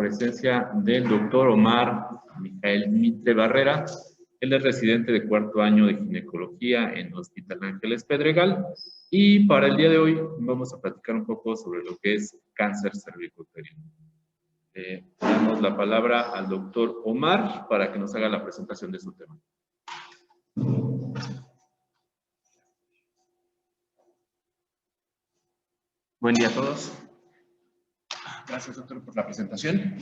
presencia del doctor Omar Mijael Mitre Barrera. Él es residente de cuarto año de ginecología en Hospital Ángeles Pedregal. Y para el día de hoy vamos a platicar un poco sobre lo que es cáncer cervicouterino. Damos la palabra al doctor Omar para que nos haga la presentación de su tema. Buen día a todos. Gracias, doctor, por la presentación.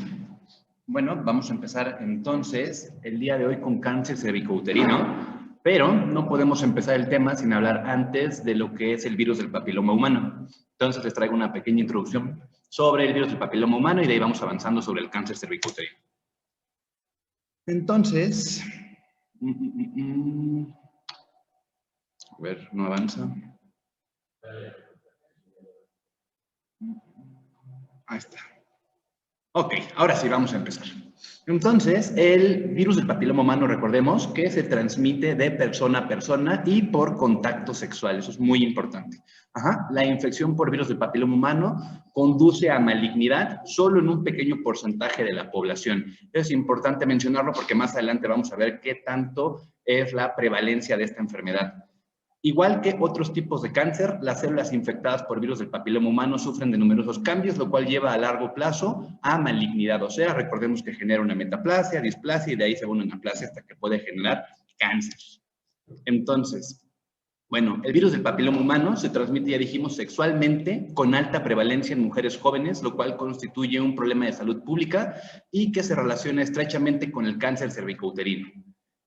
Bueno, vamos a empezar entonces el día de hoy con cáncer cervicouterino, pero no podemos empezar el tema sin hablar antes de lo que es el virus del papiloma humano. Entonces les traigo una pequeña introducción sobre el virus del papiloma humano y de ahí vamos avanzando sobre el cáncer cervicouterino. Entonces, a ver, no avanza. Ahí está. Ok, ahora sí, vamos a empezar. Entonces, el virus del papiloma humano, recordemos que se transmite de persona a persona y por contacto sexual. Eso es muy importante. La infección por virus del papiloma humano conduce a malignidad solo en un pequeño porcentaje de la población. Es importante mencionarlo porque más adelante vamos a ver qué tanto es la prevalencia de esta enfermedad. Igual que otros tipos de cáncer, las células infectadas por virus del papiloma humano sufren de numerosos cambios, lo cual lleva a largo plazo a malignidad. O sea, recordemos que genera una metaplasia, displasia y de ahí se vuelve una aplasia hasta que puede generar cáncer. Entonces, bueno, el virus del papiloma humano se transmite, ya dijimos, sexualmente con alta prevalencia en mujeres jóvenes, lo cual constituye un problema de salud pública y que se relaciona estrechamente con el cáncer cervicouterino.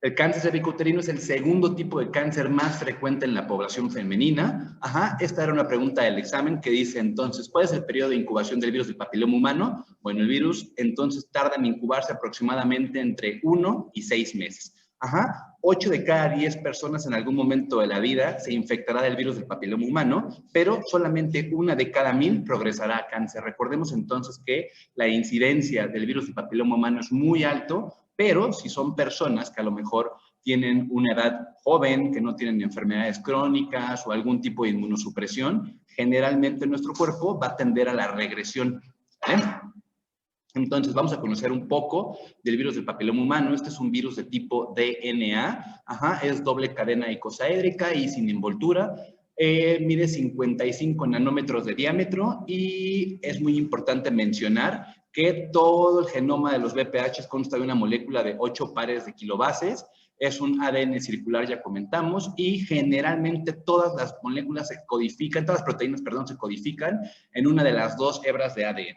El cáncer cervicouterino es el segundo tipo de cáncer más frecuente en la población femenina. Esta era una pregunta del examen que dice entonces, ¿cuál es el periodo de incubación del virus del papiloma humano? Bueno, el virus entonces tarda en incubarse aproximadamente entre 1 y 6 meses. 8 de cada 10 personas en algún momento de la vida se infectará del virus del papiloma humano, pero solamente 1 de cada 1000 progresará a cáncer. Recordemos entonces que la incidencia del virus del papiloma humano es muy alto, pero si son personas que a lo mejor tienen una edad joven, que no tienen enfermedades crónicas o algún tipo de inmunosupresión, generalmente nuestro cuerpo va a tender a la regresión. ¿Vale? Entonces, vamos a conocer un poco del virus del papiloma humano. Este es un virus de tipo DNA. Es doble cadena icosaédrica y sin envoltura. Mide 55 nanómetros de diámetro y es muy importante mencionar que todo el genoma de los VPH consta de una molécula de 8 pares de kilobases. Es un ADN circular, ya comentamos, y generalmente todas las moléculas se codifican, todas las proteínas, perdón, se codifican en una de las 2 hebras de ADN.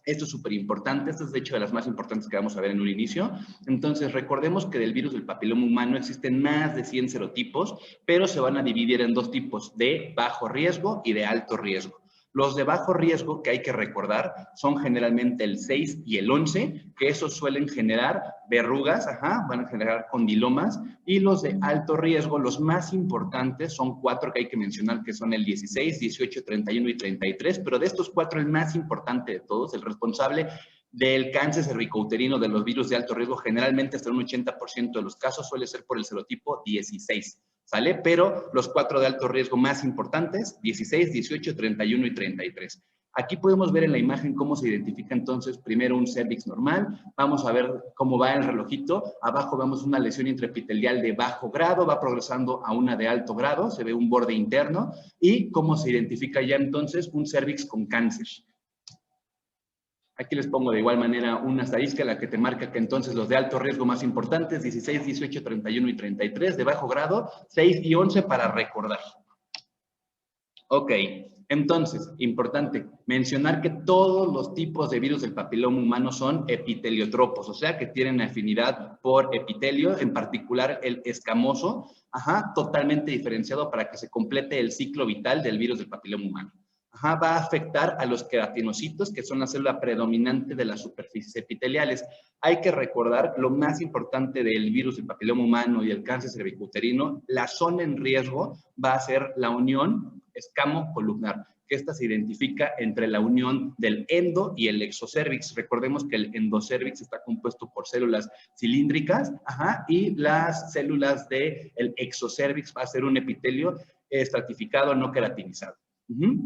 Esto es súper importante, esto es de hecho de las más importantes que vamos a ver en un inicio. Entonces, recordemos que del virus del papiloma humano existen más de 100 serotipos, pero se van a dividir en 2 tipos, de bajo riesgo y de alto riesgo. Los de bajo riesgo, que hay que recordar, son generalmente el 6 y el 11, que esos suelen generar verrugas, van a generar condilomas, y los de alto riesgo, los más importantes, son 4 que hay que mencionar, que son el 16, 18, 31 y 33, pero de estos 4 el más importante de todos, el responsable del cáncer cervicouterino de los virus de alto riesgo, generalmente hasta un 80% de los casos suele ser por el serotipo 16. ¿Sale? Pero los 4 de alto riesgo más importantes, 16, 18, 31 y 33. Aquí podemos ver en la imagen cómo se identifica entonces primero un cervix normal. Vamos a ver cómo va el relojito. Abajo vemos una lesión intraepitelial de bajo grado, va progresando a una de alto grado, se ve un borde interno y cómo se identifica ya entonces un cervix con cáncer. Aquí les pongo de igual manera una estadística en la que te marca que entonces los de alto riesgo más importantes, 16, 18, 31 y 33, de bajo grado, 6 y 11 para recordar. Ok, entonces, importante mencionar que todos los tipos de virus del papiloma humano son epiteliotropos, o sea que tienen afinidad por epitelio, en particular el escamoso, totalmente diferenciado para que se complete el ciclo vital del virus del papiloma humano. Va a afectar a los queratinocitos, que son la célula predominante de las superficies epiteliales. Hay que recordar lo más importante del virus del papiloma humano y el cáncer cervicouterino, la zona en riesgo va a ser la unión escamo-columnar, que esta se identifica entre la unión del endo y el exocervix. Recordemos que el endocervix está compuesto por células cilíndricas, y las células del exocervix va a ser un epitelio estratificado no queratinizado.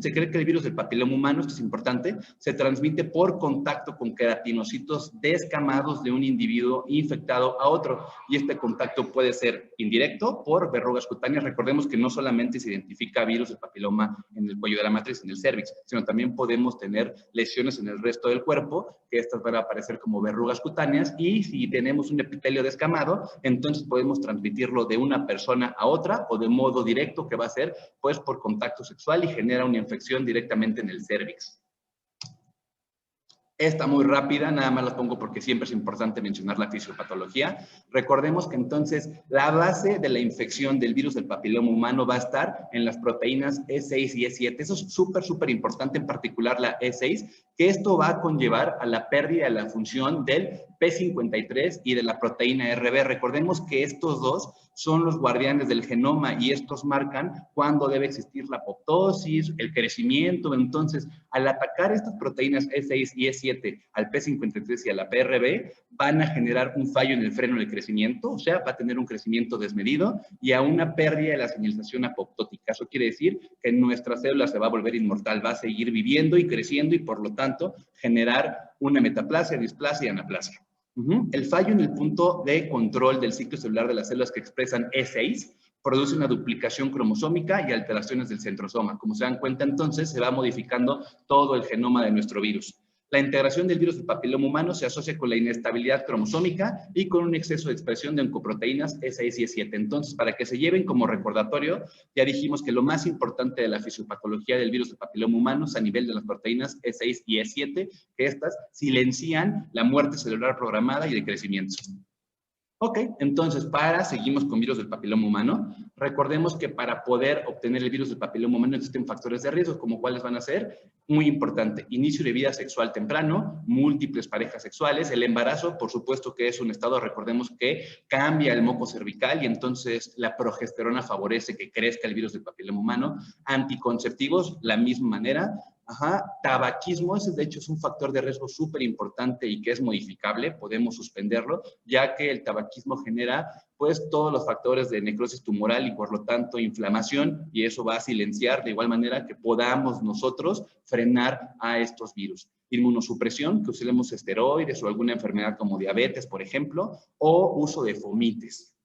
Se cree que el virus del papiloma humano, esto es importante, se transmite por contacto con queratinocitos descamados de un individuo infectado a otro. Y este contacto puede ser indirecto por verrugas cutáneas. Recordemos que no solamente se identifica virus del papiloma en el cuello de la matriz, en el cérvix, sino también podemos tener lesiones en el resto del cuerpo, que estas van a aparecer como verrugas cutáneas. Y si tenemos un epitelio descamado, entonces podemos transmitirlo de una persona a otra o de modo directo, que va a ser pues por contacto sexual y genera una infección directamente en el cérvix. Esta muy rápida, nada más la pongo porque siempre es importante mencionar la fisiopatología. Recordemos que entonces la base de la infección del virus del papiloma humano va a estar en las proteínas E6 y E7. Eso es súper importante, en particular la E6, que esto va a conllevar a la pérdida de la función del P53 y de la proteína RB. Recordemos que estos dos son los guardianes del genoma y estos marcan cuándo debe existir la apoptosis, el crecimiento. Entonces, al atacar estas proteínas E6 y E7 al P53 y a la PRB, van a generar un fallo en el freno del crecimiento, o sea, va a tener un crecimiento desmedido y a una pérdida de la señalización apoptótica. Eso quiere decir que nuestra célula se va a volver inmortal, va a seguir viviendo y creciendo y, por lo tanto, generar una metaplasia, displasia y anaplasia. El fallo en el punto de control del ciclo celular de las células que expresan E6 produce una duplicación cromosómica y alteraciones del centrosoma. Como se dan cuenta, entonces, se va modificando todo el genoma de nuestro virus. La integración del virus del papiloma humano se asocia con la inestabilidad cromosómica y con un exceso de expresión de oncoproteínas E6 y E7. Entonces, para que se lleven como recordatorio, ya dijimos que lo más importante de la fisiopatología del virus del papiloma humano es a nivel de las proteínas E6 y E7, que estas silencian la muerte celular programada y de crecimiento. Ok, entonces seguimos con virus del papiloma humano. Recordemos que para poder obtener el virus del papiloma humano existen factores de riesgo, como cuáles van a ser. Muy importante, inicio de vida sexual temprano, múltiples parejas sexuales, el embarazo, por supuesto que es un estado, recordemos que cambia el moco cervical y entonces la progesterona favorece que crezca el virus del papiloma humano. Anticonceptivos, la misma manera. Tabaquismo, ese de hecho es un factor de riesgo súper importante y que es modificable, podemos suspenderlo, ya que el tabaquismo genera pues todos los factores de necrosis tumoral y por lo tanto inflamación, y eso va a silenciar de igual manera que podamos nosotros frenar a estos virus. Inmunosupresión, que usemos esteroides o alguna enfermedad como diabetes, por ejemplo, o uso de fomites.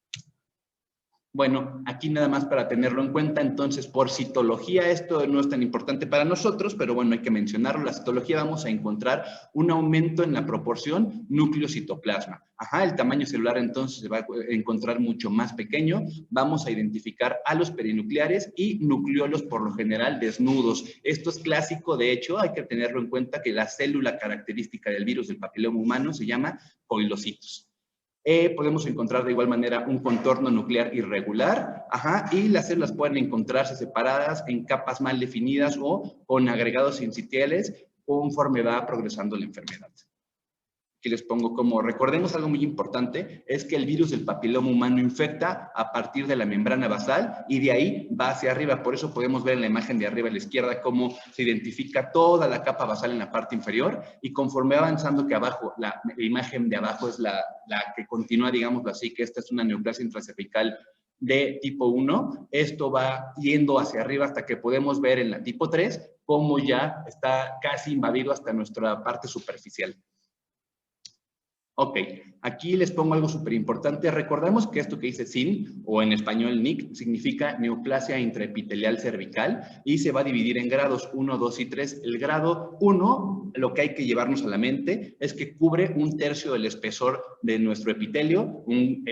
Bueno, aquí nada más para tenerlo en cuenta, entonces por citología esto no es tan importante para nosotros, pero bueno, hay que mencionarlo. La citología vamos a encontrar un aumento en la proporción núcleo-citoplasma. El tamaño celular entonces se va a encontrar mucho más pequeño. Vamos a identificar a los perinucleares y nucleolos por lo general desnudos. Esto es clásico, de hecho, hay que tenerlo en cuenta que la célula característica del virus del papiloma humano se llama coilocitos. Podemos encontrar de igual manera un contorno nuclear irregular, y las células pueden encontrarse separadas en capas mal definidas o con agregados sincitiales conforme va progresando la enfermedad. Aquí les pongo como, recordemos algo muy importante, es que el virus del papiloma humano infecta a partir de la membrana basal y de ahí va hacia arriba. Por eso podemos ver en la imagen de arriba a la izquierda cómo se identifica toda la capa basal en la parte inferior y conforme va avanzando que abajo, la imagen de abajo es la que continúa, digámoslo así, que esta es una neoplasia intracervical de tipo 1, esto va yendo hacia arriba hasta que podemos ver en la tipo 3 cómo ya está casi invadido hasta nuestra parte superficial. Ok, aquí les pongo algo súper importante. Recordemos que esto que dice SIN, o en español NIC, significa neoplasia intraepitelial cervical y se va a dividir en grados 1, 2 y 3. El grado 1, lo que hay que llevarnos a la mente, es que cubre 1/3 del espesor de nuestro epitelio. Un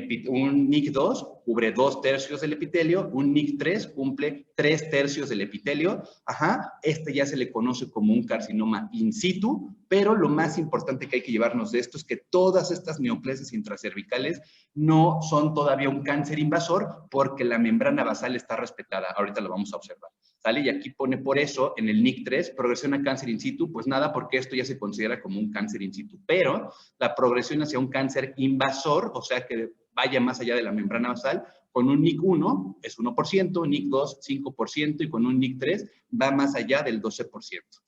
NIC 2 cubre 2/3 del epitelio. Un NIC 3 cumple 3/3 del epitelio. Este ya se le conoce como un carcinoma in situ, pero lo más importante que hay que llevarnos de esto es que todas estas neoplasias intracervicales no son todavía un cáncer invasor porque la membrana basal está respetada. Ahorita lo vamos a observar. ¿Sale? Y aquí pone por eso en el NIC 3, progresión a cáncer in situ, pues nada, porque esto ya se considera como un cáncer in situ. Pero la progresión hacia un cáncer invasor, o sea que vaya más allá de la membrana basal, con un NIC 1 es 1%, NIC 2 5% y con un NIC 3 va más allá del 12%.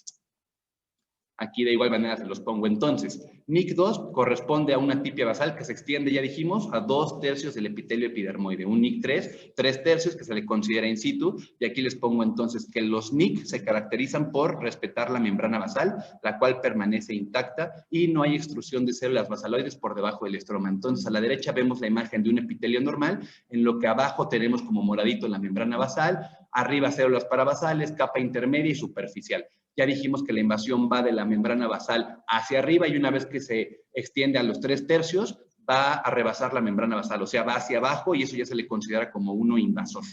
Aquí de igual manera se los pongo. Entonces, NIC2 corresponde a una tipia basal que se extiende, ya dijimos, a 2/3 del epitelio epidermoide. Un NIC3, 3/3 que se le considera in situ. Y aquí les pongo entonces que los NIC se caracterizan por respetar la membrana basal, la cual permanece intacta y no hay extrusión de células basaloides por debajo del estroma. Entonces, a la derecha vemos la imagen de un epitelio normal, en lo que abajo tenemos como moradito la membrana basal, arriba células parabasales, capa intermedia y superficial. Ya dijimos que la invasión va de la membrana basal hacia arriba y una vez que se extiende a los 3/3, va a rebasar la membrana basal, o sea, va hacia abajo y eso ya se le considera como uno invasor.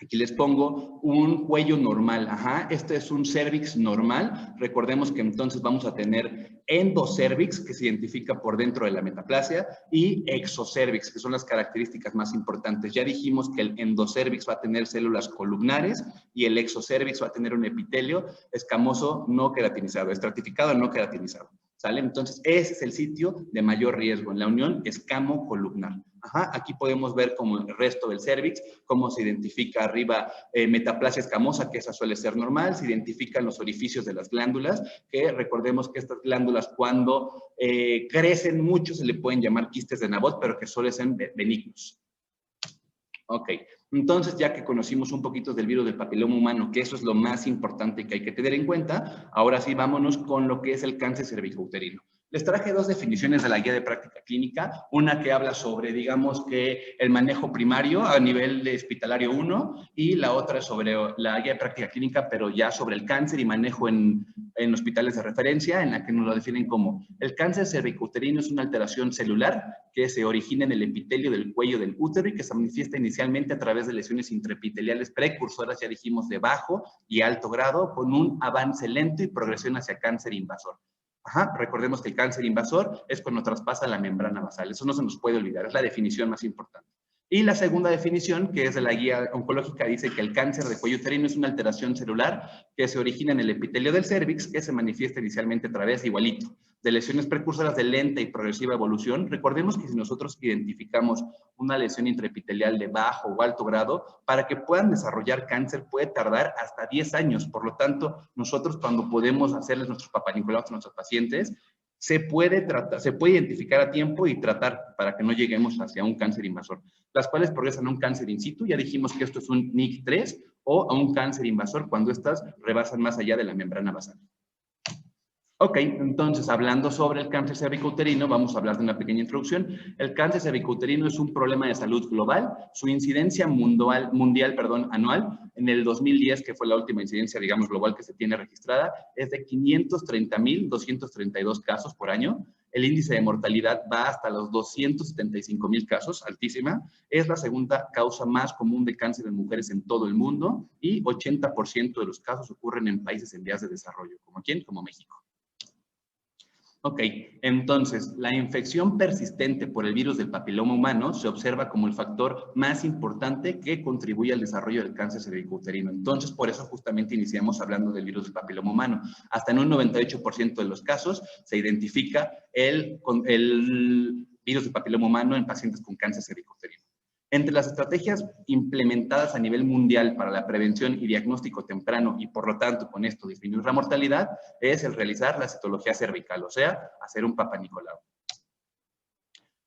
Aquí les pongo un cuello normal. Ajá, este es un cérvix normal. Recordemos que entonces vamos a tener endocérvix, que se identifica por dentro de la metaplasia, y exocérvix, que son las características más importantes. Ya dijimos que el endocérvix va a tener células columnares y el exocérvix va a tener un epitelio escamoso no queratinizado, estratificado no queratinizado. ¿Sale? Entonces, ese es el sitio de mayor riesgo en la unión escamo-columnar. Ajá, aquí podemos ver como el resto del cérvix, cómo se identifica arriba metaplasia escamosa, que esa suele ser normal, se identifican los orificios de las glándulas, que recordemos que estas glándulas cuando crecen mucho se le pueden llamar quistes de Nabot, pero que suelen ser benignos. Ok, entonces ya que conocimos un poquito del virus del papiloma humano, que eso es lo más importante que hay que tener en cuenta, ahora sí vámonos con lo que es el cáncer cervicouterino. Les traje dos definiciones de la guía de práctica clínica, una que habla sobre, digamos que el manejo primario a nivel de hospitalario 1 y la otra sobre la guía de práctica clínica, pero ya sobre el cáncer y manejo en hospitales de referencia, en la que nos lo definen como el cáncer cervicouterino es una alteración celular que se origina en el epitelio del cuello del útero y que se manifiesta inicialmente a través de lesiones intraepiteliales precursoras, ya dijimos, de bajo y alto grado, con un avance lento y progresión hacia cáncer invasor. Ajá, recordemos que el cáncer invasor es cuando traspasa la membrana basal. Eso no se nos puede olvidar, es la definición más importante. Y la segunda definición, que es de la guía oncológica, dice que el cáncer de cuello uterino es una alteración celular que se origina en el epitelio del cérvix, que se manifiesta inicialmente a través, igualito, de lesiones precursoras de lenta y progresiva evolución. Recordemos que si nosotros identificamos una lesión intraepitelial de bajo o alto grado, para que puedan desarrollar cáncer puede tardar hasta 10 años. Por lo tanto, nosotros cuando podemos hacerles nuestros papanicolautos a nuestros pacientes, se puede identificar a tiempo y tratar para que no lleguemos hacia un cáncer invasor, las cuales progresan a un cáncer in situ. Ya dijimos que esto es un NIC3 o a un cáncer invasor cuando estas rebasan más allá de la membrana basal. Ok, entonces hablando sobre el cáncer cervicouterino, vamos a hablar de una pequeña introducción. El cáncer cervicouterino es un problema de salud global. Su incidencia mundial, anual, en el 2010, que fue la última incidencia, digamos, global que se tiene registrada, es de 530.232 casos por año. El índice de mortalidad va hasta los 275.000 casos, altísima. Es la segunda causa más común de cáncer en mujeres en todo el mundo y 80% de los casos ocurren en países en vías de desarrollo. ¿Como quién? Como México. Ok, entonces, la infección persistente por el virus del papiloma humano se observa como el factor más importante que contribuye al desarrollo del cáncer cervicouterino. Entonces, por eso justamente iniciamos hablando del virus del papiloma humano. Hasta en un 98% de los casos se identifica el virus del papiloma humano en pacientes con cáncer cervicouterino. Entre las estrategias implementadas a nivel mundial para la prevención y diagnóstico temprano y por lo tanto con esto disminuir la mortalidad es el realizar la citología cervical, o sea, hacer un papanicolau.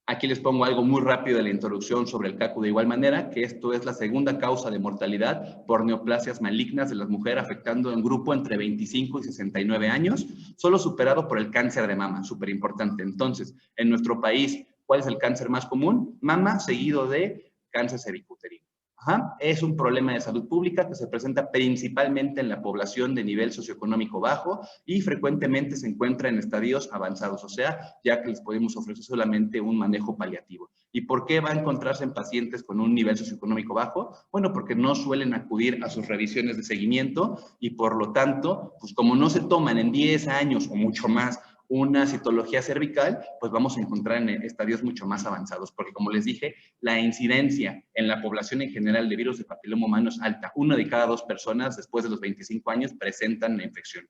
Aquí les pongo algo muy rápido de la introducción sobre el CACU de igual manera, que esto es la segunda causa de mortalidad por neoplasias malignas de las mujeres, afectando a un grupo entre 25 y 69 años, solo superado por el cáncer de mama, súper importante. Entonces, en nuestro país, ¿cuál es el cáncer más común? Mama, seguido de cáncer cervicouterino. Ajá. Es un problema de salud pública que se presenta principalmente en la población de nivel socioeconómico bajo y frecuentemente se encuentra en estadios avanzados, o sea, ya que les podemos ofrecer solamente un manejo paliativo. ¿Y por qué va a encontrarse en pacientes con un nivel socioeconómico bajo? Bueno, porque no suelen acudir a sus revisiones de seguimiento y por lo tanto, pues como no se toman en 10 años o mucho más una citología cervical, pues vamos a encontrar en estadios mucho más avanzados, porque como les dije, la incidencia en la población en general de virus de papiloma humano es alta. 1 de cada 2 personas después de los 25 años presentan la infección.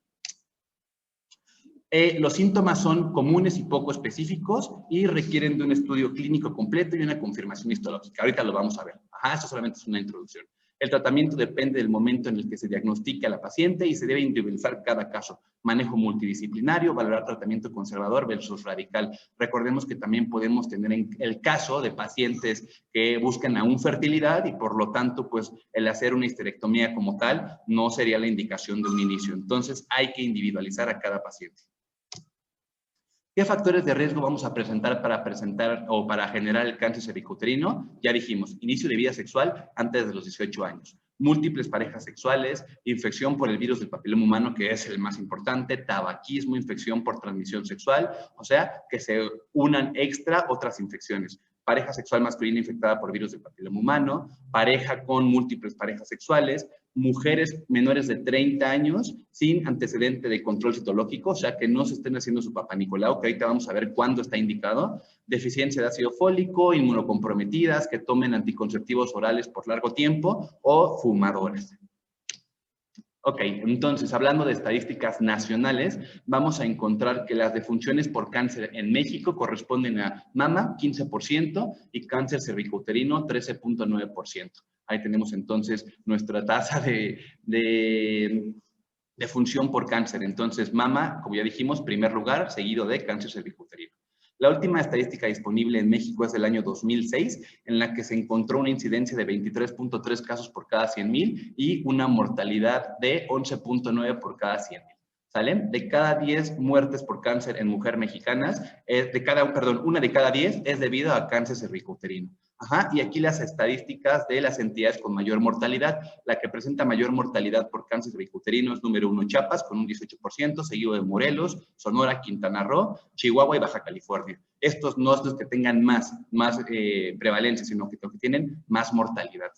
Los síntomas son comunes y poco específicos y requieren de un estudio clínico completo y una confirmación histológica. Ahorita lo vamos a ver. Ajá, esto solamente es una introducción. El tratamiento depende del momento en el que se diagnostica a la paciente y se debe individualizar cada caso. Manejo multidisciplinario, valorar tratamiento conservador versus radical. Recordemos que también podemos tener el caso de pacientes que buscan aún fertilidad y por lo tanto, pues el hacer una histerectomía como tal no sería la indicación de un inicio. Entonces hay que individualizar a cada paciente. ¿Qué factores de riesgo vamos a presentar para generar el cáncer cervicouterino? Ya dijimos, inicio de vida sexual antes de los 18 años, múltiples parejas sexuales, infección por el virus del papiloma humano, que es el más importante, tabaquismo, infección por transmisión sexual, o sea, que se unan extra otras infecciones. Pareja sexual masculina infectada por virus del papiloma humano, pareja con múltiples parejas sexuales, mujeres menores de 30 años sin antecedente de control citológico, o sea, que no se estén haciendo su Papá Nicolau, que ahorita vamos a ver cuándo está indicado, deficiencia de ácido fólico, inmunocomprometidas, que tomen anticonceptivos orales por largo tiempo o fumadoras. Ok, entonces, hablando de estadísticas nacionales, vamos a encontrar que las defunciones por cáncer en México corresponden a mama, 15%, y cáncer cervicouterino, 13.9%. Ahí tenemos entonces nuestra tasa de función por cáncer. Entonces, mama, como ya dijimos, primer lugar, seguido de cáncer cervicouterino. La última estadística disponible en México es del año 2006, en la que se encontró una incidencia de 23.3 casos por cada 100,000 y una mortalidad de 11.9 por cada 100,000. ¿Sale? De cada 10 muertes por cáncer en mujeres mexicanas, una de cada 10 es debido a cáncer cervicouterino. Ajá, y aquí las estadísticas de las entidades con mayor mortalidad. La que presenta mayor mortalidad por cáncer cervicouterino es número 1 Chiapas, con un 18%, seguido de Morelos, Sonora, Quintana Roo, Chihuahua y Baja California. Estos no es los que tengan más prevalencia, sino que los que tienen más mortalidad.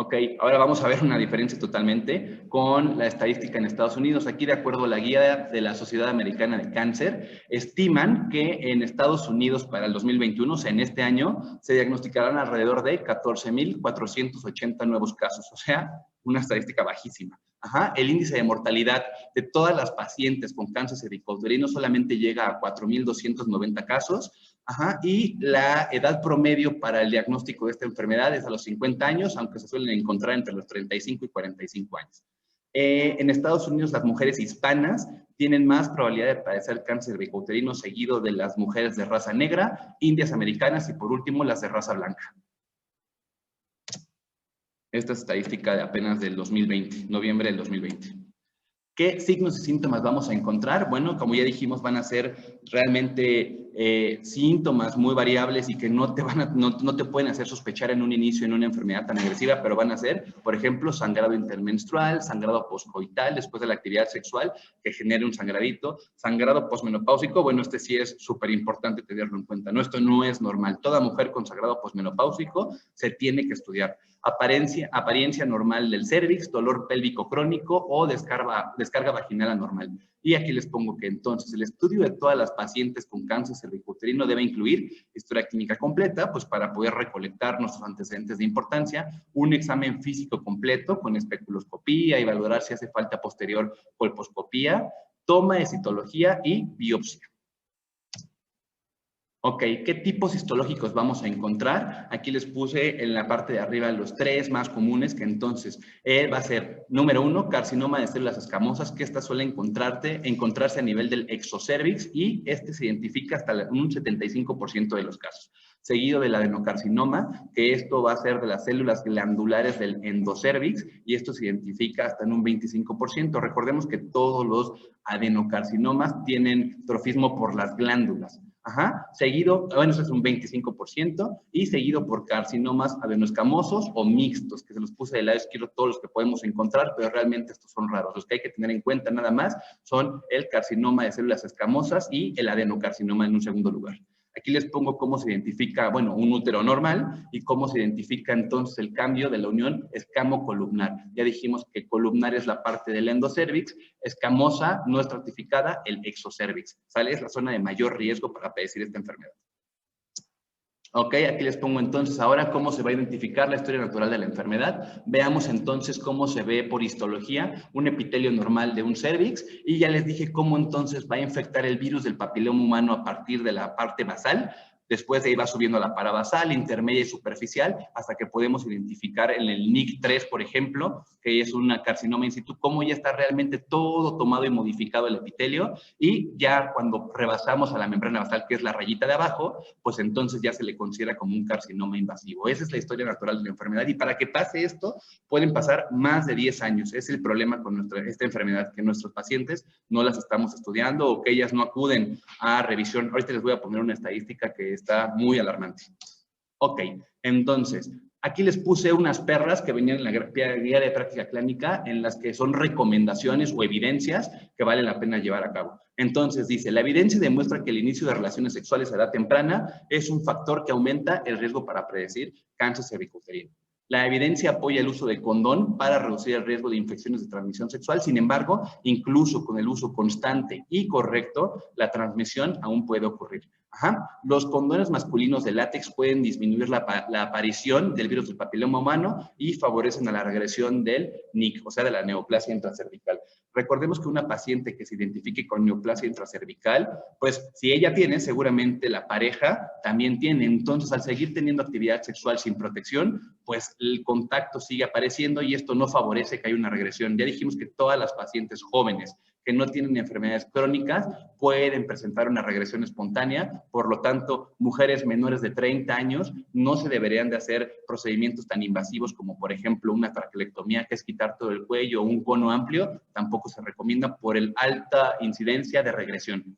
Ok, ahora vamos a ver una diferencia totalmente con la estadística en Estados Unidos. Aquí, de acuerdo a la guía de la Sociedad Americana de Cáncer, estiman que en Estados Unidos para el 2021, o sea, en este año, se diagnosticarán alrededor de 14,480 nuevos casos, o sea, una estadística bajísima. Ajá, el índice de mortalidad de todas las pacientes con cáncer cervicouterino solamente llega a 4,290 casos. Ajá, y la edad promedio para el diagnóstico de esta enfermedad es a los 50 años, aunque se suelen encontrar entre los 35 y 45 años. En Estados Unidos, las mujeres hispanas tienen más probabilidad de padecer cáncer cervicouterino, seguido de las mujeres de raza negra, indias americanas y, por último, las de raza blanca. Esta es estadística de apenas del 2020, noviembre del 2020. ¿Qué signos y síntomas vamos a encontrar? Bueno, como ya dijimos, van a ser realmente síntomas muy variables y que no te pueden hacer sospechar en un inicio en una enfermedad tan agresiva, pero van a ser, por ejemplo, sangrado intermenstrual, sangrado poscoital después de la actividad sexual que genere un sangradito, sangrado posmenopáusico. Bueno, este sí es súper importante tenerlo en cuenta, ¿no? Esto no es normal. Toda mujer con sangrado posmenopáusico se tiene que estudiar. Apariencia normal del cérvix, dolor pélvico crónico o descarga vaginal anormal. Y aquí les pongo que entonces el estudio de todas las pacientes con cáncer cervicouterino debe incluir historia clínica completa, pues para poder recolectar nuestros antecedentes de importancia, un examen físico completo con especuloscopía y valorar si hace falta posterior colposcopía, toma de citología y biopsia. Ok, ¿qué tipos histológicos vamos a encontrar? Aquí les puse en la parte de arriba los 3 más comunes, que entonces va a ser, número 1, carcinoma de células escamosas, que esta suele encontrarse a nivel del exocervix y este se identifica hasta un 75% de los casos. Seguido del adenocarcinoma, que esto va a ser de las células glandulares del endocervix y esto se identifica hasta en un 25%. Recordemos que todos los adenocarcinomas tienen trofismo por las glándulas. Ajá, seguido, bueno, eso es un 25%, y seguido por carcinomas adenoescamosos o mixtos, que se los puse del lado izquierdo todos los que podemos encontrar, pero realmente estos son raros. Los que hay que tener en cuenta nada más son el carcinoma de células escamosas y el adenocarcinoma en un segundo lugar. Aquí les pongo cómo se identifica, bueno, un útero normal y cómo se identifica entonces el cambio de la unión escamo-columnar. Ya dijimos que columnar es la parte del endocervix, escamosa, no estratificada, el exocervix. ¿Sale? Es la zona de mayor riesgo para padecer esta enfermedad. Ok, aquí les pongo entonces ahora cómo se va a identificar la historia natural de la enfermedad. Veamos entonces cómo se ve por histología un epitelio normal de un cérvix y ya les dije cómo entonces va a infectar el virus del papiloma humano a partir de la parte basal. Después de ahí va subiendo a la parabasal, intermedia y superficial, hasta que podemos identificar en el NIC3, por ejemplo, que es una carcinoma in situ, cómo ya está realmente todo tomado y modificado el epitelio, y ya cuando rebasamos a la membrana basal, que es la rayita de abajo, pues entonces ya se le considera como un carcinoma invasivo. Esa es la historia natural de la enfermedad, y para que pase esto, pueden pasar más de 10 años. Es el problema con esta enfermedad, que nuestros pacientes no las estamos estudiando o que ellas no acuden a revisión. Ahorita les voy a poner una estadística que está muy alarmante. Ok, entonces, aquí les puse unas perras que venían en la guía de práctica clínica, en las que son recomendaciones o evidencias que vale la pena llevar a cabo. Entonces dice, la evidencia demuestra que el inicio de relaciones sexuales a edad temprana es un factor que aumenta el riesgo para predecir cáncer cervicouterino. La evidencia apoya el uso de condón para reducir el riesgo de infecciones de transmisión sexual. Sin embargo, incluso con el uso constante y correcto, la transmisión aún puede ocurrir. Los condones masculinos de látex pueden disminuir la aparición del virus del papiloma humano y favorecen a la regresión del NIC, o sea, de la neoplasia intracervical. Recordemos que una paciente que se identifique con neoplasia intracervical, pues si ella tiene, seguramente la pareja también tiene. Entonces, al seguir teniendo actividad sexual sin protección, pues el contacto sigue apareciendo y esto no favorece que haya una regresión. Ya dijimos que todas las pacientes jóvenes que no tienen enfermedades crónicas pueden presentar una regresión espontánea. Por lo tanto, mujeres menores de 30 años no se deberían de hacer procedimientos tan invasivos como, por ejemplo, una traquelectomía, que es quitar todo el cuello, o un cono amplio. Tampoco se recomienda por el alta incidencia de regresión.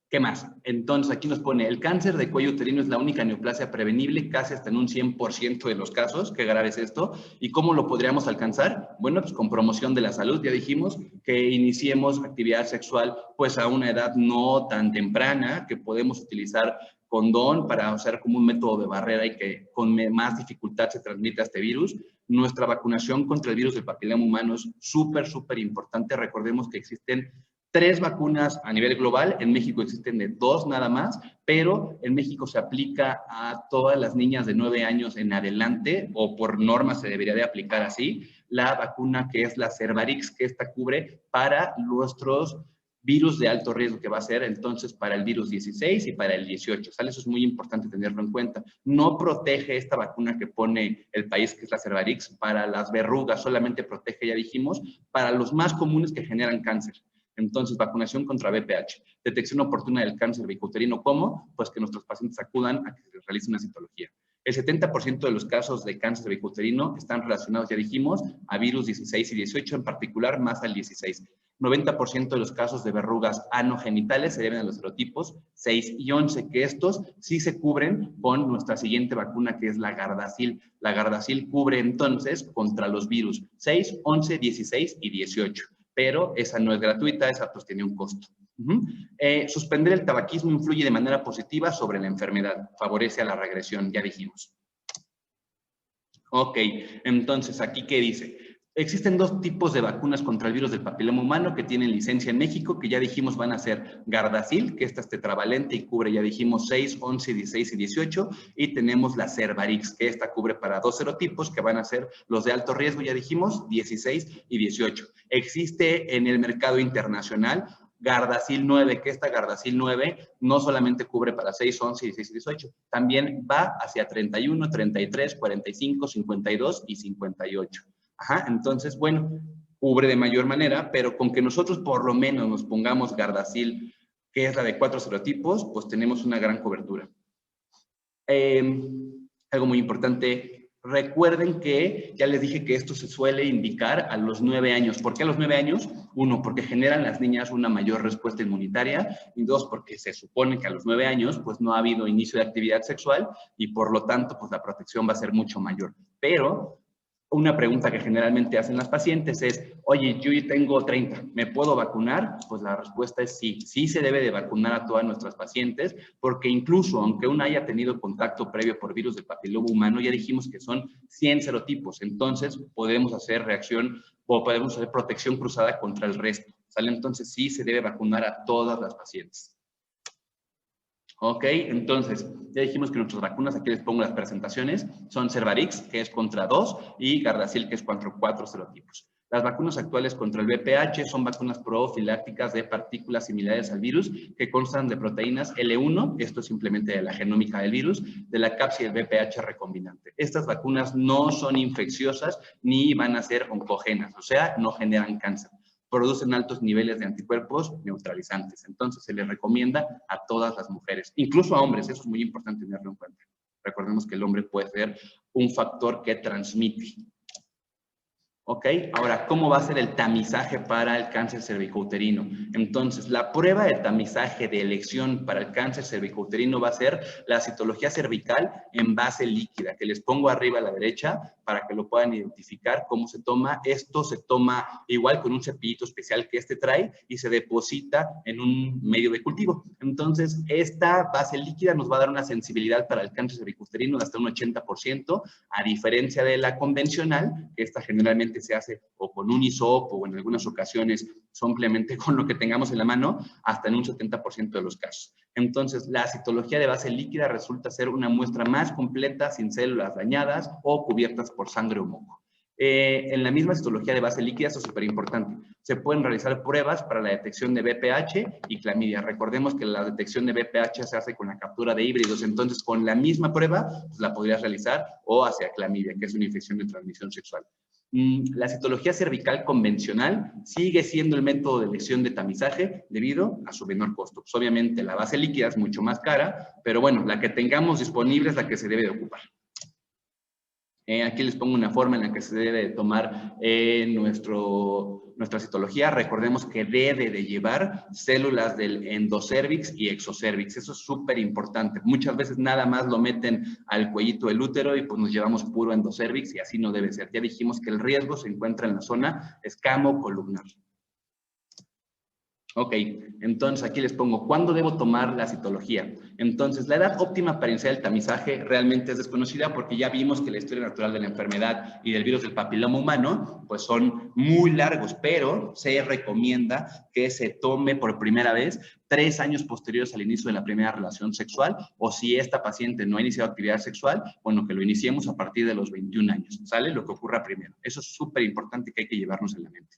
¿Qué más? Entonces, aquí nos pone, el cáncer de cuello uterino es la única neoplasia prevenible, casi hasta en un 100% de los casos. Qué grave es esto. ¿Y cómo lo podríamos alcanzar? Bueno, pues con promoción de la salud. Ya dijimos que iniciemos actividad sexual pues a una edad no tan temprana, que podemos utilizar condón para usar como un método de barrera y que con más dificultad se transmita este virus. Nuestra vacunación contra el virus del papiloma humano es súper, súper importante. Recordemos que existen 3 vacunas a nivel global. En México existen de 2 nada más, pero en México se aplica a todas las niñas de 9 años en adelante, o por norma se debería de aplicar así, la vacuna que es la Cervarix, que esta cubre para nuestros virus de alto riesgo, que va a ser entonces para el virus 16 y para el 18, ¿sale? Eso es muy importante tenerlo en cuenta. No protege esta vacuna que pone el país, que es la Cervarix, para las verrugas, solamente protege, ya dijimos, para los más comunes que generan cáncer. Entonces, vacunación contra VPH, detección oportuna del cáncer cervicouterino. ¿Cómo? Pues que nuestros pacientes acudan a que se realice una citología. El 70% de los casos de cáncer cervicouterino están relacionados, ya dijimos, a virus 16 y 18, en particular más al 16. 90% de los casos de verrugas anogenitales se deben a los serotipos 6 y 11, que estos sí se cubren con nuestra siguiente vacuna, que es la Gardasil. La Gardasil cubre entonces contra los virus 6, 11, 16 y 18. Pero esa no es gratuita, esa pues tiene un costo. Suspender el tabaquismo influye de manera positiva sobre la enfermedad, favorece a la regresión, ya dijimos. Ok, entonces, ¿aquí qué dice? Existen 2 tipos de vacunas contra el virus del papiloma humano que tienen licencia en México, que ya dijimos van a ser Gardasil, que esta es tetravalente y cubre, ya dijimos, 6, 11, 16 y 18, y tenemos la Cervarix, que esta cubre para 2 serotipos, que van a ser los de alto riesgo, ya dijimos, 16 y 18. Existe en el mercado internacional Gardasil 9, que esta Gardasil 9 no solamente cubre para 6, 11, 16 y 18, también va hacia 31, 33, 45, 52 y 58. Entonces, bueno, cubre de mayor manera, pero con que nosotros por lo menos nos pongamos Gardasil, que es la de 4 serotipos, pues tenemos una gran cobertura. Algo muy importante, recuerden que ya les dije que esto se suele indicar a los 9 años. ¿Por qué a los 9 años? 1, porque generan las niñas una mayor respuesta inmunitaria, y 2, porque se supone que a los 9 años pues no ha habido inicio de actividad sexual y por lo tanto pues la protección va a ser mucho mayor. Pero una pregunta que generalmente hacen las pacientes es, oye, yo tengo 30, ¿me puedo vacunar? Pues la respuesta es sí. Sí se debe de vacunar a todas nuestras pacientes, porque incluso aunque una haya tenido contacto previo por virus del papiloma humano, ya dijimos que son 100 serotipos, entonces podemos hacer reacción o podemos hacer protección cruzada contra el resto, ¿sale? Entonces sí se debe vacunar a todas las pacientes. Ok, entonces, ya dijimos que nuestras vacunas, aquí les pongo las presentaciones, son Cervarix, que es contra 2, y Gardasil, que es contra 4 serotipos. Las vacunas actuales contra el VPH son vacunas profilácticas de partículas similares al virus que constan de proteínas L1, esto es simplemente de la genómica del virus, de la cápside del VPH recombinante. Estas vacunas no son infecciosas ni van a ser oncogénicas, o sea, no generan cáncer. Producen altos niveles de anticuerpos neutralizantes. Entonces, se les recomienda a todas las mujeres, incluso a hombres. Eso es muy importante tenerlo en cuenta. Recordemos que el hombre puede ser un factor que transmite. ¿Ok? Ahora, ¿cómo va a ser el tamizaje para el cáncer cervicouterino? Entonces, la prueba de tamizaje de elección para el cáncer cervicouterino va a ser la citología cervical en base líquida, que les pongo arriba a la derecha para que lo puedan identificar cómo se toma. Esto se toma igual con un cepillito especial que este trae y se deposita en un medio de cultivo. Entonces, esta base líquida nos va a dar una sensibilidad para el cáncer cervicouterino de hasta un 80%, a diferencia de la convencional, que esta generalmente se hace o con un hisopo o en algunas ocasiones simplemente con lo que tengamos en la mano, hasta en un 70% de los casos. Entonces, la citología de base líquida resulta ser una muestra más completa, sin células dañadas o cubiertas por sangre o moco. En la misma citología de base líquida, esto es súper importante, se pueden realizar pruebas para la detección de VPH y clamidia. Recordemos que la detección de VPH se hace con la captura de híbridos, entonces con la misma prueba pues, la podrías realizar o hacia clamidia, que es una infección de transmisión sexual. La citología cervical convencional sigue siendo el método de elección de tamizaje debido a su menor costo. Pues obviamente la base líquida es mucho más cara, pero bueno, la que tengamos disponible es la que se debe de ocupar. Aquí les pongo una forma en la que se debe de tomar nuestra citología. Recordemos que debe de llevar células del endocérvix y exocérvix. Eso es súper importante. Muchas veces nada más lo meten al cuellito del útero y pues nos llevamos puro endocérvix y así no debe ser. Ya dijimos que el riesgo se encuentra en la zona escamo-columnar. Ok, entonces aquí les pongo, ¿cuándo debo tomar la citología? Entonces, la edad óptima para iniciar el tamizaje realmente es desconocida porque ya vimos que la historia natural de la enfermedad y del virus del papiloma humano, pues son muy largos, pero se recomienda que se tome por primera vez 3 años posteriores al inicio de la primera relación sexual, o si esta paciente no ha iniciado actividad sexual, bueno, que lo iniciemos a partir de los 21 años, ¿sale? Lo que ocurra primero. Eso es súper importante que hay que llevarnos en la mente.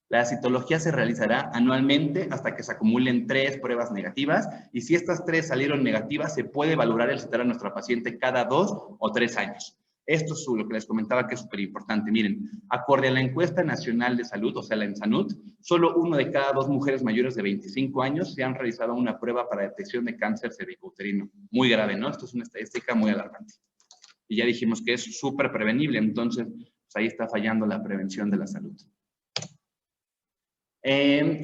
La citología se realizará anualmente hasta que se acumulen 3 pruebas negativas y si estas 3 salieron negativas, se puede valorar el citar a nuestra paciente cada 2 o 3 años. Esto es lo que les comentaba que es súper importante. Miren, acorde a la encuesta nacional de salud, o sea, la ENSANUD, solo 1 de cada 2 mujeres mayores de 25 años se han realizado una prueba para detección de cáncer cervicouterino. Muy grave, ¿no? Esto es una estadística muy alarmante. Y ya dijimos que es súper prevenible, entonces, pues ahí está fallando la prevención de la salud.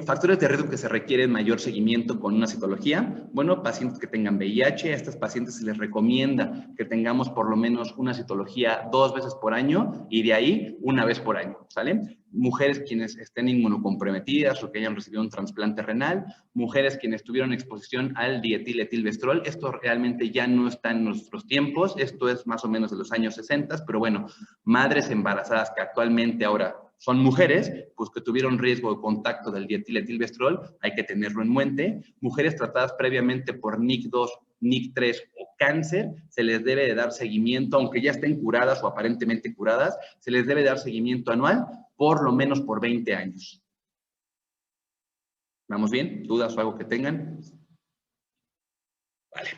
Factores de riesgo que se requieren mayor seguimiento con una citología. Bueno, pacientes que tengan VIH, a estas pacientes se les recomienda que tengamos por lo menos una citología 2 veces por año y de ahí 1 vez por año, ¿sale? Mujeres quienes estén inmunocomprometidas o que hayan recibido un trasplante renal, mujeres quienes tuvieron exposición al dietil-etilvestrol. Esto realmente ya no está en nuestros tiempos, esto es más o menos de los años 60, pero bueno, madres embarazadas que actualmente ahora son mujeres, pues que tuvieron riesgo de contacto del dietil-etilvestrol, hay que tenerlo en mente. Mujeres tratadas previamente por NIC2, NIC3 o cáncer, se les debe de dar seguimiento, aunque ya estén curadas o aparentemente curadas, se les debe dar seguimiento anual, por lo menos por 20 años. ¿Vamos bien? ¿Dudas o algo que tengan? Vale.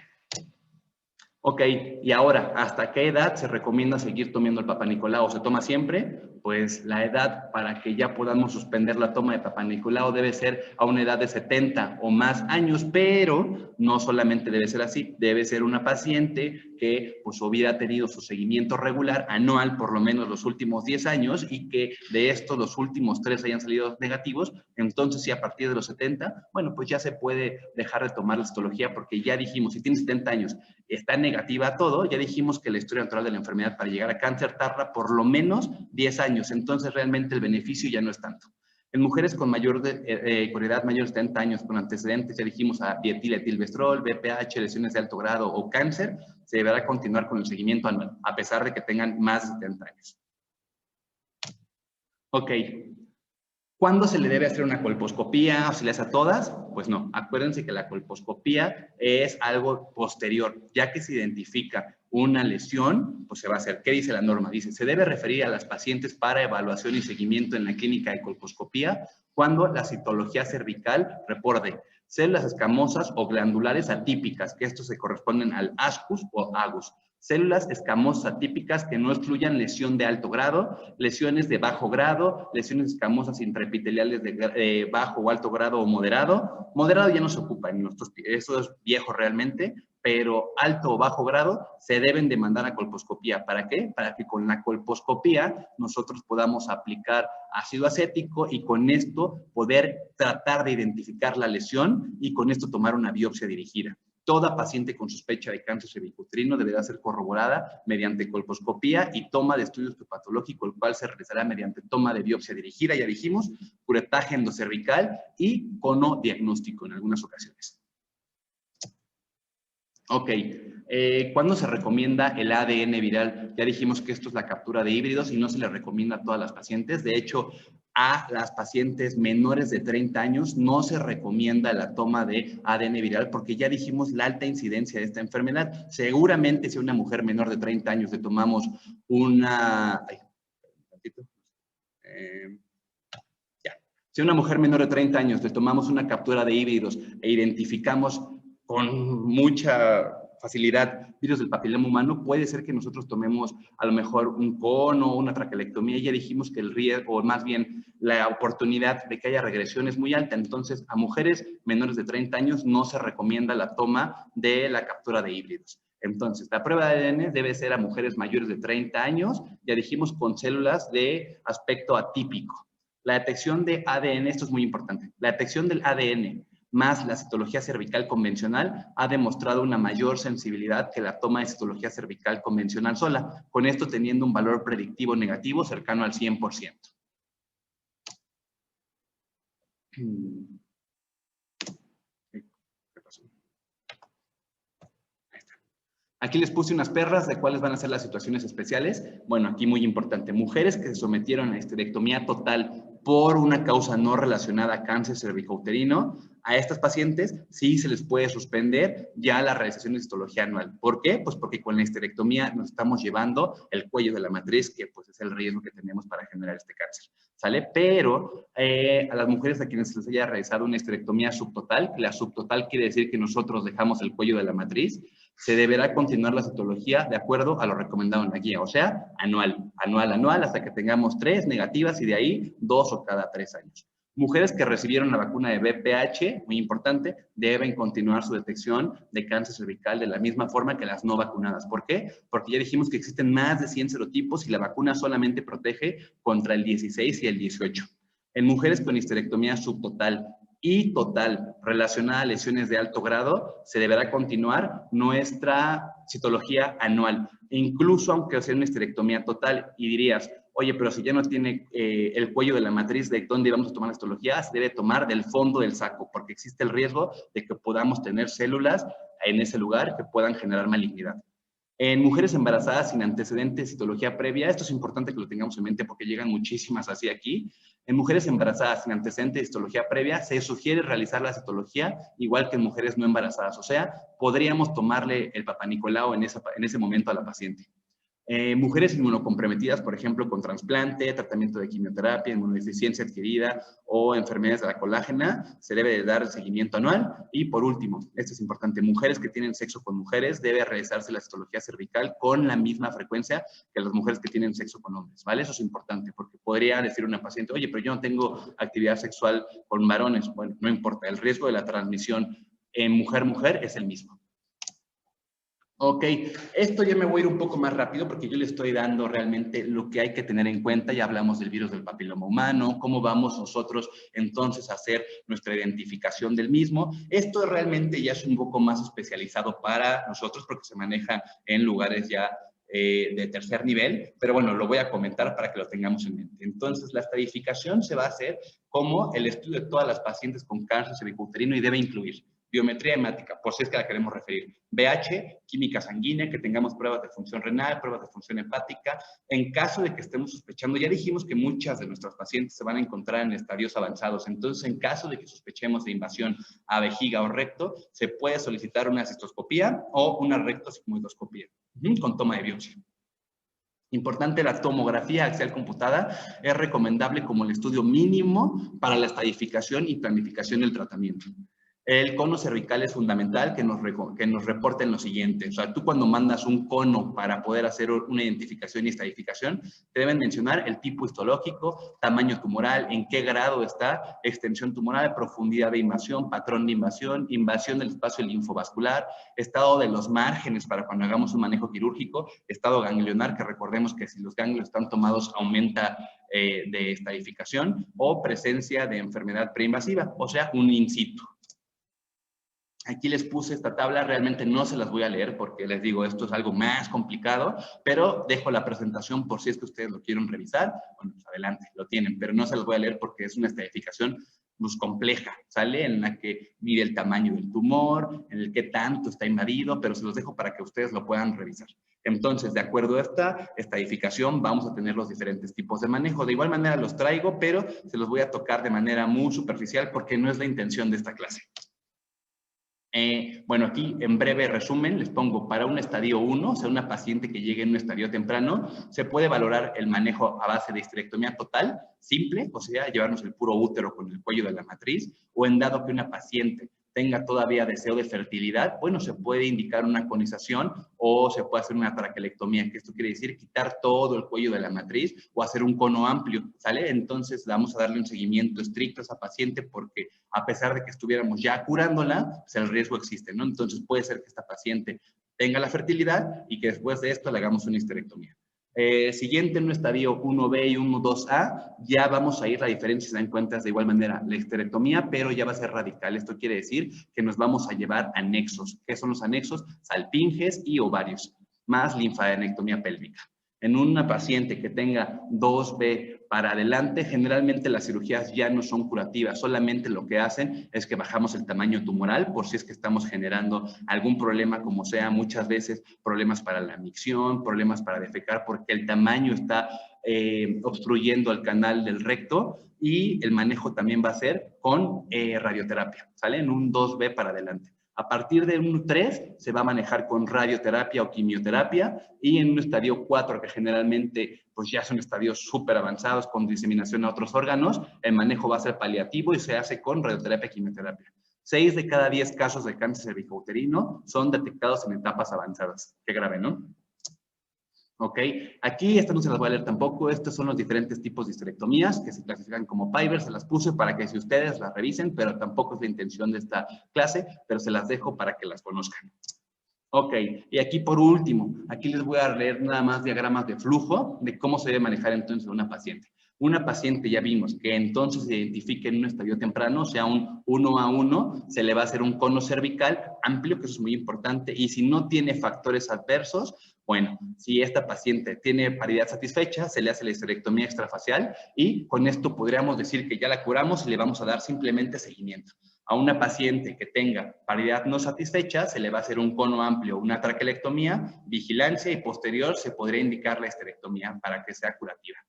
Ok, y ahora, ¿hasta qué edad se recomienda seguir tomando el Papá Nicolau? ¿Se toma siempre? Pues la edad para que ya podamos suspender la toma de Papá Nicolau debe ser a una edad de 70 o más años, pero no solamente debe ser así, debe ser una paciente que pues hubiera tenido su seguimiento regular anual por lo menos los últimos 10 años y que de estos los últimos 3 hayan salido negativos. Entonces, si a partir de los 70, bueno, pues ya se puede dejar de tomar la citología porque ya dijimos, si tiene 70 años, está negativa todo, ya dijimos que la historia natural de la enfermedad para llegar a cáncer tarda por lo menos 10 años, entonces realmente el beneficio ya no es tanto. En mujeres con mayor edad, mayor de 70 años, con antecedentes, ya dijimos a dietil-etilvestrol, VPH, lesiones de alto grado o cáncer, se deberá continuar con el seguimiento anual, a pesar de que tengan más de 70 años. Ok. ¿Cuándo se le debe hacer una colposcopía o se le hace a todas? Pues no, acuérdense que la colposcopía es algo posterior, ya que se identifica una lesión, pues se va a hacer. ¿Qué dice la norma? Dice, se debe referir a las pacientes para evaluación y seguimiento en la clínica de colposcopía cuando la citología cervical reporte células escamosas o glandulares atípicas, que estos se corresponden al ascus o agus. Células escamosas atípicas que no excluyan lesión de alto grado, lesiones de bajo grado, lesiones escamosas intraepiteliales de bajo o alto grado o moderado. Moderado ya no se ocupa en nuestros, eso es viejo realmente, pero alto o bajo grado se deben de mandar a colposcopía. ¿Para qué? Para que con la colposcopía nosotros podamos aplicar ácido acético y con esto poder tratar de identificar la lesión y con esto tomar una biopsia dirigida. Toda paciente con sospecha de cáncer cervicuterino deberá ser corroborada mediante colposcopía y toma de estudio histopatológico, el cual se realizará mediante toma de biopsia dirigida, ya dijimos, curetaje endocervical y conodiagnóstico en algunas ocasiones. Ok, ¿cuándo se recomienda el ADN viral? Ya dijimos que esto es la captura de híbridos y no se le recomienda a todas las pacientes. De hecho, a las pacientes menores de 30 años no se recomienda la toma de ADN viral porque ya dijimos la alta incidencia de esta enfermedad. Seguramente si a una mujer menor de 30 años le tomamos una... Si a una mujer menor de 30 años le tomamos una captura de híbridos e identificamos con mucha facilidad virus del papiloma humano, puede ser que nosotros tomemos a lo mejor un cono o una traquelectomía. Ya dijimos que el riesgo, o más bien la oportunidad de que haya regresión es muy alta. Entonces, a mujeres menores de 30 años no se recomienda la toma de la captura de híbridos. Entonces, la prueba de ADN debe ser a mujeres mayores de 30 años, ya dijimos, con células de aspecto atípico. La detección de ADN, esto es muy importante, la detección del ADN más la citología cervical convencional ha demostrado una mayor sensibilidad que la toma de citología cervical convencional sola, con esto teniendo un valor predictivo negativo cercano al 100%. Aquí les puse unas perras de cuáles van a ser las situaciones especiales. Bueno, aquí muy importante, mujeres que se sometieron a esterectomía total por una causa no relacionada a cáncer cervicouterino, a estas pacientes sí se les puede suspender ya la realización de citología anual. ¿Por qué? Pues porque con la esterectomía nos estamos llevando el cuello de la matriz, que pues es el riesgo que tenemos para generar este cáncer, ¿sale? Pero a las mujeres a quienes se les haya realizado una esterectomía subtotal, que la subtotal quiere decir que nosotros dejamos el cuello de la matriz, se deberá continuar la citología de acuerdo a lo recomendado en la guía, o sea, anual, hasta que tengamos 3 negativas y de ahí 2 o cada 3 años. Mujeres que recibieron la vacuna de VPH, muy importante, deben continuar su detección de cáncer cervical de la misma forma que las no vacunadas. ¿Por qué? Porque ya dijimos que existen más de 100 serotipos y la vacuna solamente protege contra el 16 y el 18. En mujeres con histerectomía subtotal y total relacionada a lesiones de alto grado, se deberá continuar nuestra citología anual, incluso aunque sea una histerectomía total. Y dirías, oye, pero si ya no tiene el cuello de la matriz, ¿de dónde vamos a tomar la citología? Se debe tomar del fondo del saco, porque existe el riesgo de que podamos tener células en ese lugar que puedan generar malignidad. En mujeres embarazadas sin antecedentes de citología previa, esto es importante que lo tengamos en mente porque llegan muchísimas así aquí. En mujeres embarazadas sin antecedentes de citología previa, se sugiere realizar la citología igual que en mujeres no embarazadas. O sea, podríamos tomarle el papanicolau en ese momento a la paciente. Mujeres inmunocomprometidas, por ejemplo, con trasplante, tratamiento de quimioterapia, inmunodeficiencia adquirida o enfermedades de la colágena, se debe de dar seguimiento anual. Y por último, esto es importante, mujeres que tienen sexo con mujeres, debe realizarse la citología cervical con la misma frecuencia que las mujeres que tienen sexo con hombres, ¿vale? Eso es importante porque podría decir una paciente, oye, pero yo no tengo actividad sexual con varones. Bueno, no importa, el riesgo de la transmisión en mujer-mujer es el mismo. Ok, esto ya me voy a ir un poco más rápido porque yo le estoy dando realmente lo que hay que tener en cuenta. Ya hablamos del virus del papiloma humano, cómo vamos nosotros entonces a hacer nuestra identificación del mismo. Esto realmente ya es un poco más especializado para nosotros porque se maneja en lugares ya de tercer nivel, pero bueno, lo voy a comentar para que lo tengamos en mente. Entonces, la estratificación se va a hacer como el estudio de todas las pacientes con cáncer cervicuterino y debe incluir biometría hemática, por si es que la queremos referir, BH, química sanguínea, que tengamos pruebas de función renal, pruebas de función hepática. En caso de que estemos sospechando, ya dijimos que muchas de nuestras pacientes se van a encontrar en estadios avanzados, entonces en caso de que sospechemos de invasión a vejiga o recto, se puede solicitar una cistoscopía o una rectosigmoidoscopía. con toma de biopsia. Importante, la tomografía axial computada es recomendable como el estudio mínimo para la estadificación y planificación del tratamiento. El cono cervical es fundamental que nos reporten lo siguiente. O sea, tú cuando mandas un cono para poder hacer una identificación y estadificación, te deben mencionar el tipo histológico, tamaño tumoral, en qué grado está, extensión tumoral, profundidad de invasión, patrón de invasión del espacio linfovascular, estado de los márgenes para cuando hagamos un manejo quirúrgico, estado ganglionar, que recordemos que si los ganglios están tomados aumenta de estadificación, o presencia de enfermedad preinvasiva, o sea, un in situ. Aquí les puse esta tabla, realmente no se las voy a leer porque les digo, esto es algo más complicado, pero dejo la presentación por si es que ustedes lo quieren revisar. Bueno, pues adelante, lo tienen, pero no se las voy a leer porque es una estadificación pues, compleja, ¿sale? En la que mide el tamaño del tumor, en el que tanto está invadido, pero se los dejo para que ustedes lo puedan revisar. Entonces, de acuerdo a esta estadificación, vamos a tener los diferentes tipos de manejo. De igual manera los traigo, pero se los voy a tocar de manera muy superficial porque no es la intención de esta clase. Bueno, aquí en breve resumen les pongo para un estadio 1, o sea, una paciente que llegue en un estadio temprano, se puede valorar el manejo a base de histerectomía total, simple, o sea, llevarnos el puro útero con el cuello de la matriz, o en dado que una paciente tenga todavía deseo de fertilidad, bueno, se puede indicar una conización o se puede hacer una traquelectomía, que esto quiere decir quitar todo el cuello de la matriz o hacer un cono amplio, ¿sale? Entonces vamos a darle un seguimiento estricto a esa paciente porque a pesar de que estuviéramos ya curándola, pues el riesgo existe, ¿no? Entonces puede ser que esta paciente tenga la fertilidad y que después de esto le hagamos una histerectomía. Siguiente en un estadio 1B y 1-2A, ya vamos a ir, la diferencia se dan cuenta de igual manera, la histerectomía, pero ya va a ser radical. Esto quiere decir que nos vamos a llevar anexos. ¿Qué son los anexos? Salpinges y ovarios, más linfadenectomía pélvica. En una paciente que tenga 2B para adelante, generalmente las cirugías ya no son curativas, solamente lo que hacen es que bajamos el tamaño tumoral por si es que estamos generando algún problema, como sea muchas veces problemas para la micción, problemas para defecar, porque el tamaño está obstruyendo el canal del recto y el manejo también va a ser con radioterapia, ¿sale? En un 2B para adelante. A partir de un 3 se va a manejar con radioterapia o quimioterapia y en un estadio 4 que generalmente pues ya son estadios súper avanzados con diseminación a otros órganos, el manejo va a ser paliativo y se hace con radioterapia y quimioterapia. 6 de cada 10 casos de cáncer cervicouterino son detectados en etapas avanzadas. Qué grave, ¿no? Ok, aquí esta no se las voy a leer tampoco, estos son los diferentes tipos de histerectomías que se clasifican como Piver, se las puse para que si ustedes las revisen, pero tampoco es la intención de esta clase, pero se las dejo para que las conozcan. Ok, y aquí por último, aquí les voy a leer nada más diagramas de flujo de cómo se debe manejar entonces una paciente. Una paciente ya vimos que entonces se identifique en un estadio temprano, o sea, un 1-1, se le va a hacer un cono cervical amplio, que eso es muy importante, y si no tiene factores adversos, bueno, si esta paciente tiene paridad satisfecha, se le hace la histerectomía extrafacial y con esto podríamos decir que ya la curamos y le vamos a dar simplemente seguimiento. A una paciente que tenga paridad no satisfecha, se le va a hacer un cono amplio, una traquelectomía, vigilancia y posterior se podría indicar la histerectomía para que sea curativa.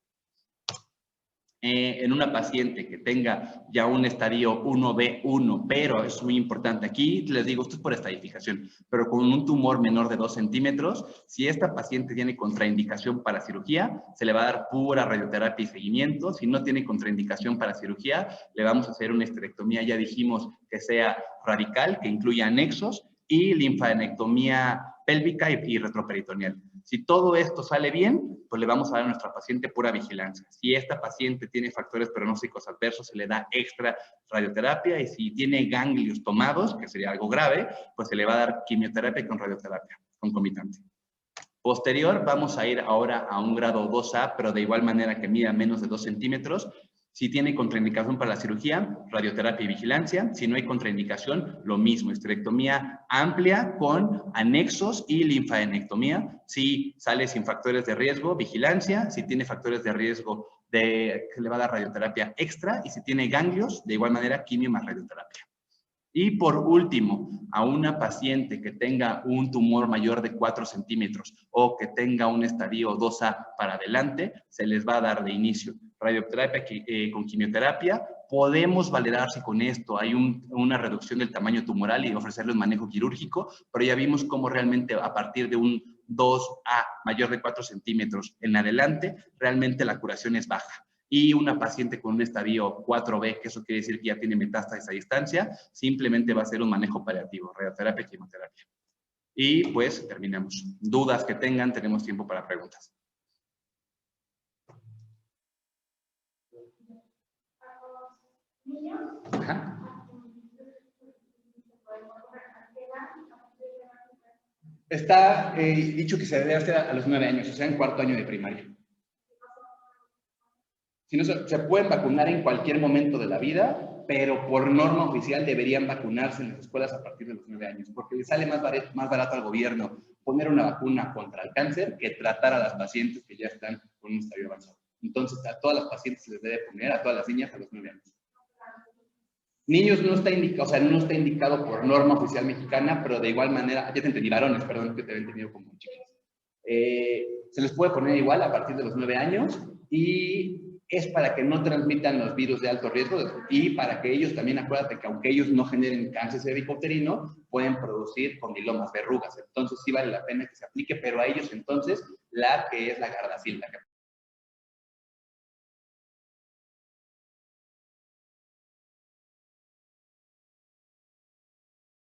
En una paciente que tenga ya un estadio 1B1, pero es muy importante, aquí les digo, esto es por estadificación, pero con un tumor menor de 2 centímetros, si esta paciente tiene contraindicación para cirugía, se le va a dar pura radioterapia y seguimiento. Si no tiene contraindicación para cirugía, le vamos a hacer una histerectomía, ya dijimos que sea radical, que incluya anexos, y linfadenectomía pélvica y retroperitoneal. Si todo esto sale bien, pues le vamos a dar a nuestra paciente pura vigilancia. Si esta paciente tiene factores pronósticos adversos, se le da extra radioterapia y si tiene ganglios tomados, que sería algo grave, pues se le va a dar quimioterapia con radioterapia concomitante. Posterior, vamos a ir ahora a un grado 2A, pero de igual manera que mida menos de 2 centímetros. Si tiene contraindicación para la cirugía, radioterapia y vigilancia. Si no hay contraindicación, lo mismo, histerectomía amplia con anexos y linfadenectomía. Si sale sin factores de riesgo, vigilancia. Si tiene factores de riesgo, se le va a dar radioterapia extra. Y si tiene ganglios, de igual manera, quimio más radioterapia. Y por último, a una paciente que tenga un tumor mayor de 4 centímetros o que tenga un estadio 2A para adelante, se les va a dar de inicio radioterapia con quimioterapia. Podemos validar si con esto hay una reducción del tamaño tumoral y ofrecerle un manejo quirúrgico, pero ya vimos cómo realmente a partir de un 2A, mayor de 4 centímetros en adelante, realmente la curación es baja. Y una paciente con un estadio 4B, que eso quiere decir que ya tiene metástasis a distancia, simplemente va a ser un manejo paliativo, radioterapia, quimioterapia. Y pues terminamos. Dudas que tengan, tenemos tiempo para preguntas. Ajá. Está dicho que se debe hacer a los 9 años, o sea, en cuarto año de primaria. Si no, se pueden vacunar en cualquier momento de la vida, pero por norma oficial deberían vacunarse en las escuelas a partir de los 9 años, porque le sale más barato al gobierno poner una vacuna contra el cáncer que tratar a las pacientes que ya están con un estadio avanzado. Entonces, a todas las pacientes se les debe poner, a todas las niñas, a los 9 años. Niños no está indicado, o sea, no está indicado por norma oficial mexicana, pero de igual manera, ya te entendí, varones, perdón, que te había entendido como chicas. Se les puede poner igual a partir de los 9 años y es para que no transmitan los virus de alto riesgo y para que ellos también, acuérdate que aunque ellos no generen cáncer cervicouterino, pueden producir condilomas, verrugas. Entonces sí vale la pena que se aplique, pero a ellos entonces la que es la Gardasil, la que